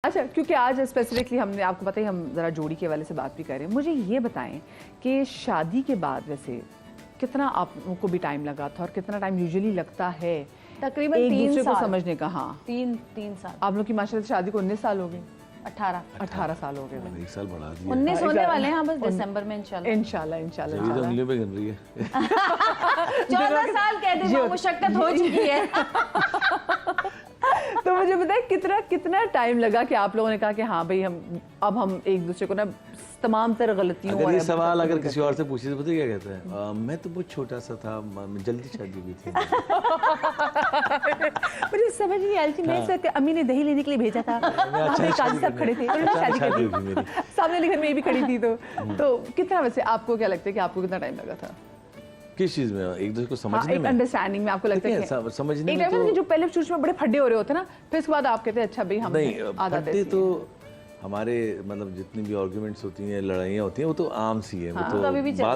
अच्छा, क्योंकि आज स्पेसिफिकली हमने आपको पता ही हम ज़रा जोड़ी के हवाले से बात भी कर रहे हैं। मुझे ये बताएं कि शादी के बाद वैसे कितना आपको भी टाइम लगा था और कितना टाइम यूजुअली लगता है तकरीबन एक 3 दूसरे साल को समझने का? हाँ, तीन साल। आप लोग की माशाल्लाह से शादी को 19 साल हो गए। 18 साल हो गए। 1 साल बढ़ा दिया। 19 होने वाले हैं। हाँ, बस दिसंबर में इंशाल्लाह। इंशाल्लाह अभी तो उंगलियों पे गिन रही है। 14 साल कहते हैं, मुशक्कत हो चुकी है। तो मुझे बताए कितना टाइम लगा कि आप लोगों ने कहा कि हाँ भाई हम एक दूसरे को ना तमाम तरह गलतियों अगर ये सवाल अगर किसी और से पूछे तो पता क्या कहते हैं, मैं तो बहुत छोटा सा था, जल्दी शादी हुई थी। मुझे समझ नहीं आई थी। मैं सर अम्मी ने दही लेने के लिए भेजा था, वहाँ पे काजी साहब खड़े थे, उन्होंने शादी कर दी, सामने घर में भी खड़ी थी। तो कितना वैसे आपको क्या लगता है कि आपको कितना टाइम लगा था किस चीज में? एक दूसरे को समझने में, अंडरस्टैंडिंग में आपको लगता है समझने में तो जो पहले शुरू में बड़े फड्डे हो रहे होते ना, फिर इसके बाद आप कहते हैं अच्छा भाई हम नहीं फड्डे तो हमारे मतलब जितनी भी आर्ग्यूमेंट्स होती हैं, लड़ाइयाँ होती हैं, वो तो आम सी है। वो तो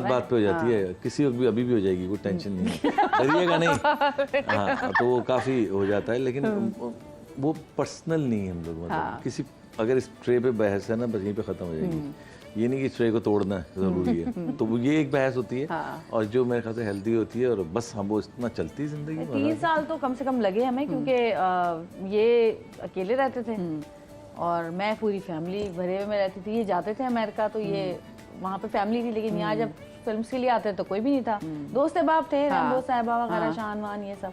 बात पे हो जाती है, किसी वक्त भी अभी भी हो जाएगी, कोई टेंशन नहीं है, डरिएगा नहीं। हाँ, तो वो काफ़ी हो जाता है, लेकिन वो पर्सनल नहीं है हम लोग। मतलब किसी अगर इस ट्रे पे बहस है ना, बस यहीं पे ख़त्म हो जाएगी। ये नहीं कि इस ट्रे को तोड़ना ज़रूरी है। तो ये एक बहस होती है और जो मेरे ख्याल से हेल्दी होती है, और बस हम वो इतना चलती है ज़िंदगी। 3 साल तो कम से कम लगे हमें, क्योंकि ये अकेले रहते थे और मैं पूरी फैमिली भरे में रहती थी। ये जाते थे अमेरिका तो ये वहाँ पे फैमिली थी, लेकिन यहाँ जब फिल्म्स के लिए आते तो कोई भी नहीं था। दोस्त बाप थे, रैम्बो साहिबा वगैरह, शान वान ये सब।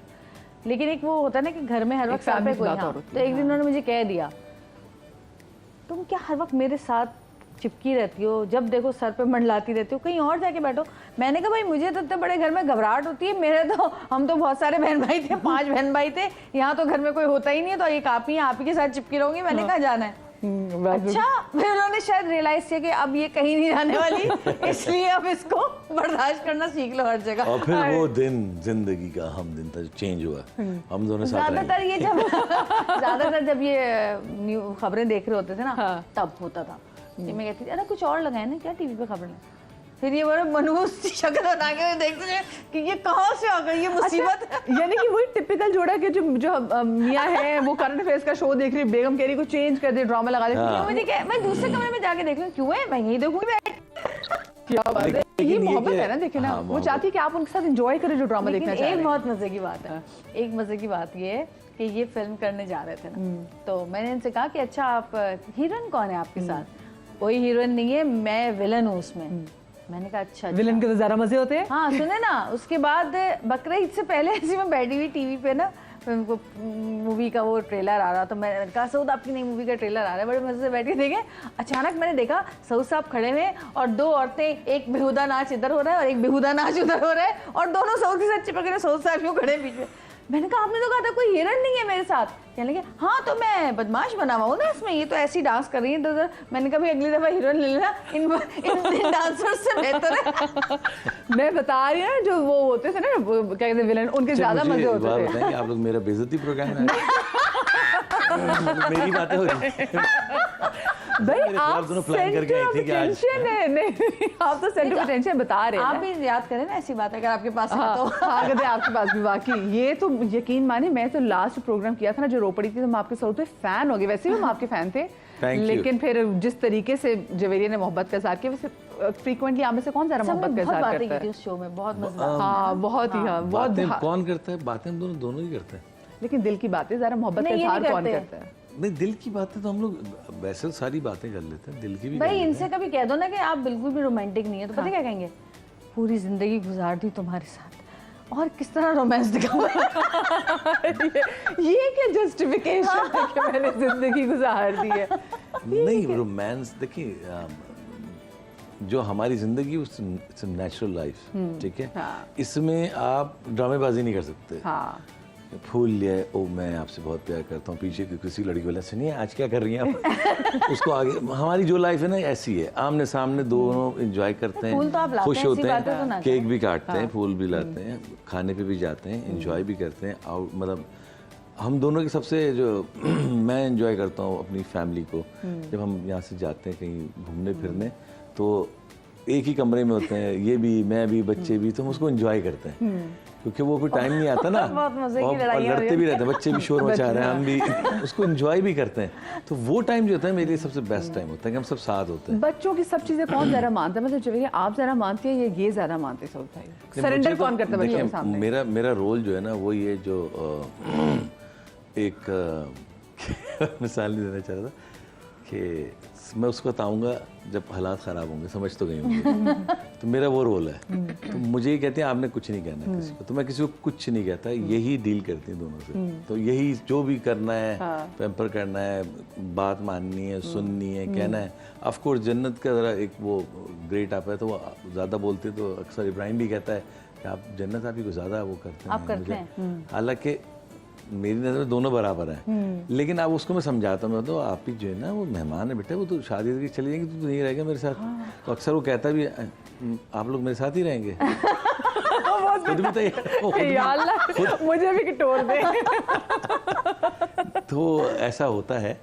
लेकिन एक वो होता है ना कि घर में हर वक्त सर पे कोई। तो एक दिन उन्होंने मुझे कह दिया, तुम क्या हर वक्त मेरे साथ चिपकी रहती हो, जब देखो सर पे मंडलाती रहती हो, कहीं और जाके बैठो। मैंने कहा भाई मुझे तो इतने बड़े घर में घबराहट होती है, मेरे तो हम तो बहुत सारे बहन भाई थे, 5 बहन भाई थे, यहाँ तो घर में कोई होता ही नहीं है, तो एक आप ही के साथ चिपकी रहूंगी। मैंने कहा जाना है। अच्छा, फिर उन्होंने शायद रियलाइज किया कि अब ये कहीं नहीं जाने वाली, इसलिए अब इसको बर्दाश्त करना सीख लो हर जगह। और फिर वो दिन जिंदगी का हम दिन था जो चेंज हुआ, हम दोनों साथ ज्यादातर जब ये खबरें देख रहे होते थे ना, तब होता था। मैं कहती थी अरे कुछ और लगाए ना क्या टीवी पे खबरें। फिर ये बड़े मनहूस सी शक्ल बना के देखते थे कि ये कहाँ से आ गई ये मुसीबत। यानी कि वही टिपिकल जोड़ा के जो मियाँ है वो करंट अफेयर्स का शो देख रही है, बेगम कह रही को चेंज कर दे, ड्रामा लगा दे। मुझे क्या, मैं दूसरे कमरे में जाके देख लूँ, क्यों है, मैं यहीं देखूंगी बैठ। क्या बात है, ये मोहब्बत है ना। देखिए ना, वो चाहती है कि आप उनके साथ एंजॉय करें जो ड्रामा देखना चाह रहे हैं। एक बहुत मजे की बात है, एक मजे की बात ये है कि ये फिल्म करने जा रहे थे ना, तो मैंने इनसे कहा कि अच्छा आप हीरोइन कौन है आपके साथ? कोई हीरोइन नहीं है, मैं विलन हूँ उसमें। मैंने कहा अच्छा, विलन के तो ज़्यादा मजे होते हैं। हाँ सुने ना, उसके बाद बकरीद से पहले ऐसी मैं बैठी हुई टीवी पे ना, मूवी का वो ट्रेलर आ रहा, तो मैंने कहा सऊद आपकी नई मूवी का ट्रेलर आ रहा है, बड़े मजे से बैठ के देखे। अचानक मैंने देखा सऊद साहब खड़े हुए और 2 औरतें, एक बेहुदा नाच इधर हो रहा है और एक बेहुदा नाच उधर हो रहा है, और दोनों सऊद के साथ चिपक रहे, सऊद साहब क्यों खड़े बीच में। मैंने कहा आपने तो कहा था कोई हीरोइन नहीं है मेरे साथ। कहने लगे हाँ तो मैं बदमाश बना हुआ हूँ ना इसमें, ये तो ऐसी डांस कर रही है इधर। मैंने कहा भाई अगली दफा हीरोइन ले लेना, इन डांसर्स से बेहतर है। मैं बता रही हूँ जो वो होते थे ना, क्या कहते हैं विलन, उनके ज्यादा मजे होते थे। आप लोग मेरा बेइज्जती प्रोग्राम है। मेरी बातें हो रही भाई आप सेंटर ऑफ अटेंशन है। नहीं, आप तो सेंटर ऑफ अटेंशन बता रहे हैं। आप भी याद करें ना ऐसी बात अगर आपके पास है तो। हाँ, अगर आपके पास भी वाकई ये तो यकीन माने, मैं तो लास्ट प्रोग्राम किया था ना जो रो पड़ी थी, तो मैं आपके सौते फैन हो गए। वैसे भी हम आपके फैन थे, लेकिन फिर जिस तरीके से जवेरिया ने मोहब्बत का इज़हार किया, वैसे फ्रीक्वेंटली आप में से कौन ज़्यादा मोहब्बत का इज़हार करता है उस शो में? बहुत मजा। हाँ बहुत ही, हाँ बहुत। कौन करता है बातें? हम दोनों ही करते हैं, लेकिन दिल की बातें ज़रा मोहब्बत का इज़हार कौन करता है? नहीं, दिल की बातें तो हम लोग वैसे सारी बातें कर लेते हैं, दिल की भी। भाई इनसे कभी कह दो ना कि आप बिल्कुल भी रोमांटिक नहीं है, तो पता क्या कहेंगे, पूरी जिंदगी गुजार दी तुम्हारे साथ और किस तरह रोमांस दिखाऊं। ये क्या जस्टिफिकेशन है कि मैंने जिंदगी गुजार दी है? नहीं, रोमांस देखिए, जो हमारी जिंदगी इट्स नेचुरल लाइफ, ठीक है। इसमें आप ड्रामेबाजी नहीं कर सकते। हाँ, फूल लिया, ओ मैं आपसे बहुत प्यार करता हूँ, पीछे किसी लड़की वाला से नहीं, आज क्या कर रही हैं आप? उसको आगे, हमारी जो लाइफ है ना ऐसी है, आमने सामने दोनों एंजॉय करते हैं, खुश होते हैं, केक भी काटते हैं, फूल भी लाते हैं, खाने पे भी जाते हैं, एंजॉय भी करते हैं। और मतलब हम दोनों की सबसे जो मैं एंजॉय करता हूँ अपनी फैमिली को, जब हम यहाँ से जाते हैं कहीं घूमने फिरने, तो एक ही कमरे में होते हैं, ये भी, मैं भी, बच्चे भी, तो हम उसको एंजॉय करते हैं क्योंकि वो कोई टाइम नहीं आता ना। बहुत मजे की और लड़ाइयाँ लड़ते भी रहते हैं, बच्चे भी शोर मचा रहे हैं, हम भी उसको एंजॉय भी करते हैं। तो वो टाइम जो होता है मेरे लिए सबसे बेस्ट टाइम होता है कि हम सब साथ होते हैं। बच्चों की सब चीजें कौन ज्यादा मानता है, मतलब जब ये आप ज्यादा मानते हैं ये ज्यादा मानते हैं, सऊद भाई सरेंडर कौन करता है बच्चों के सामने? मेरा रोल जो है ना वो ये जो एक मिसाल नहीं देना चाह रहा था कि मैं उसको बताऊंगा जब हालात ख़राब होंगे, समझ तो गई होंगे। तो मेरा वो रोल है। तो मुझे ये कहते हैं आपने कुछ नहीं कहना किसी को, तो मैं किसी को कुछ नहीं कहता, यही डील करती हूँ दोनों से। तो यही जो भी करना है, पैम्पर करना है, बात माननी है, सुननी है, कहना है। ऑफ कोर्स जन्नत का ज़रा एक वो ग्रेट आप है तो वो ज़्यादा बोलते, तो अक्सर इब्राहिम भी कहता है कि आप जन्नत आप ही को ज़्यादा वो करते हैं। हालांकि मेरी नज़र में दोनों बराबर हैं, लेकिन अब उसको मैं समझाता हूँ, तो आप ही जो है ना वो मेहमान है बेटा, वो तो शादी करके चली जाएंगी, तो नहीं रहेगा मेरे साथ। तो अक्सर वो कहता भी आप लोग मेरे साथ ही रहेंगे। खुद भी तैयार, मुझे भी टोल दे। तो ऐसा होता है,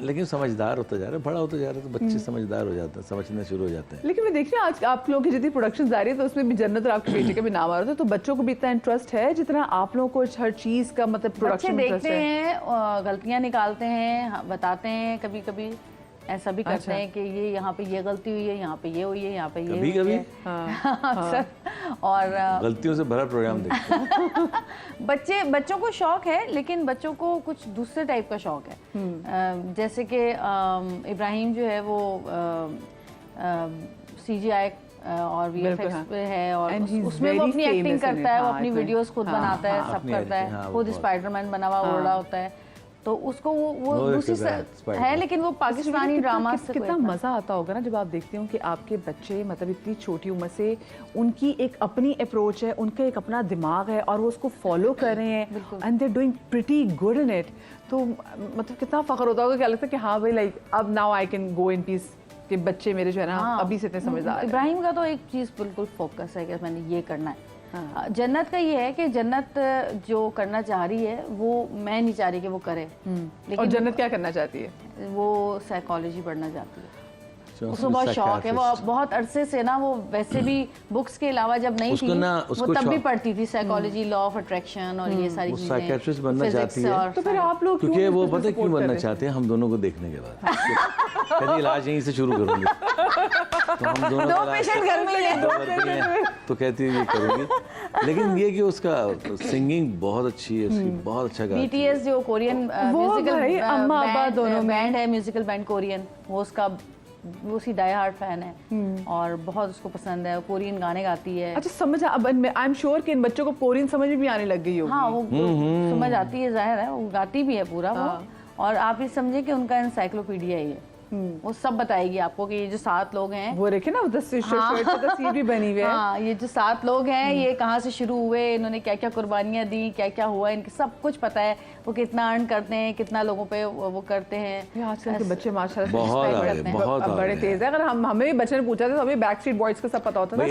लेकिन समझदार होता जा रहा है, बड़ा होता जा रहा है, तो बच्चे समझदार हो जाते हैं, समझने शुरू हो जाते हैं। लेकिन मैं देख रही हूँ आज आप लोगों की जितनी प्रोडक्शन जा रही है तो उसमें भी जन्नत और आपके बेटे का भी नाम आ रहा था, तो बच्चों को भी इतना इंटरेस्ट है जितना आप लोगों को हर चीज का मतलब बच्चे प्रोडक्शन देखते हैं, गलतियां निकालते हैं, बताते हैं, कभी कभी ऐसा भी करते हैं कि ये यहाँ पे ये गलती हुई है, यहाँ पे ये हुई है, यहाँ पे ये कभी हुई है। अक्सर और गलतियों से भरा प्रोग्राम देखते हैं। बच्चों को शौक है, लेकिन बच्चों को कुछ दूसरे टाइप का शौक है। जैसे कि इब्राहिम जो है वो CGI और VFX पे है, और उसमें वो अपनी एक्टिंग करता है, वो अपनी वीडियोस खुद बनाता है, सब करता है, खुद स्पाइडरमैन बना हुआ उड़ रहा होता है। तो उसको वो दूसरी है, लेकिन वो पाकिस्तानी ड्रामा से कितना मजा आता होगा ना जब आप देखते हो कि आपके बच्चे मतलब इतनी छोटी उम्र से उनकी एक अपनी अप्रोच है, उनका एक अपना दिमाग है और वो उसको फॉलो कर रहे हैं and they doing pretty good in it. तो मतलब कितना फख्र होता होगा, क्या लगता है कि हाँ भाई लाइक अब now I can go in peace कि बच्चे मेरे जो है ना अभी से इतने समझदार हैं। इब्राहिम का तो एक चीज़ बिल्कुल फोकस है कि मैंने ये करना है। जन्नत का ये है कि जन्नत जो करना चाह रही है वो मैं नहीं चाह रही कि वो करे, लेकिन और जन्नत क्या करना चाहती है? वो साइकोलॉजी पढ़ना चाहती है, उसको बहुत शौक है। वो बहुत अरसे से ना, वो वैसे भी बुक्स के अलावा जब नहीं थी वो तब भी पढ़ती थी साइकोलॉजी, लॉ ऑफ अट्रैक्शन और ये सारी चीजें। साइकियाट्रिस्ट बनना चाहती है। तो फिर आप लोग क्योंकि वो पता है क्यों बनना चाहते हैं, हम दोनों को देखने के बाद कहती इलाज यहीं से शुरू करूंगी, तो हम दोनों दो पेशेंट घर में हैं, तो कहती है ये करूंगी। लेकिन ये कि उसका सिंगिंग बहुत अच्छी है, उसकी बहुत अच्छा गाती है। BTS जो कोरियन म्यूजिकल बैंड है, म्यूजिकल बैंड कोरियन, वो उसका वो उसकी डाई हार्ड फैन है और बहुत उसको पसंद है, कोरियन गाने गाती है। अच्छा समझ, अब आई एम श्योर कि इन बच्चों को कोरियन समझ भी आने लग गई होगी। हाँ वो समझ आती है, जाहिर है, वो गाती भी है पूरा वो। और आप ये समझे कि उनका एनसाइक्लोपीडिया ही है, वो सब बताएगी आपको कि ये जो 7 लोग हैं, वो देखे ना तस्वीर भी बनी हुई है। हाँ, ये जो 7 लोग हैं ये कहाँ से शुरू हुए, इन्होंने क्या क्या कुर्बानियाँ दी, क्या क्या हुआ, इनके सब कुछ पता है। वो कितना अर्न करते हैं, कितना लोगों पे वो करते हैं। आजकल के बच्चे माशाल्लाह बहुत बड़े तेज है। अगर हमें भी बच्चे ने पूछा था तो हमें बैक स्ट्रीट बॉयज का सब पता होता था।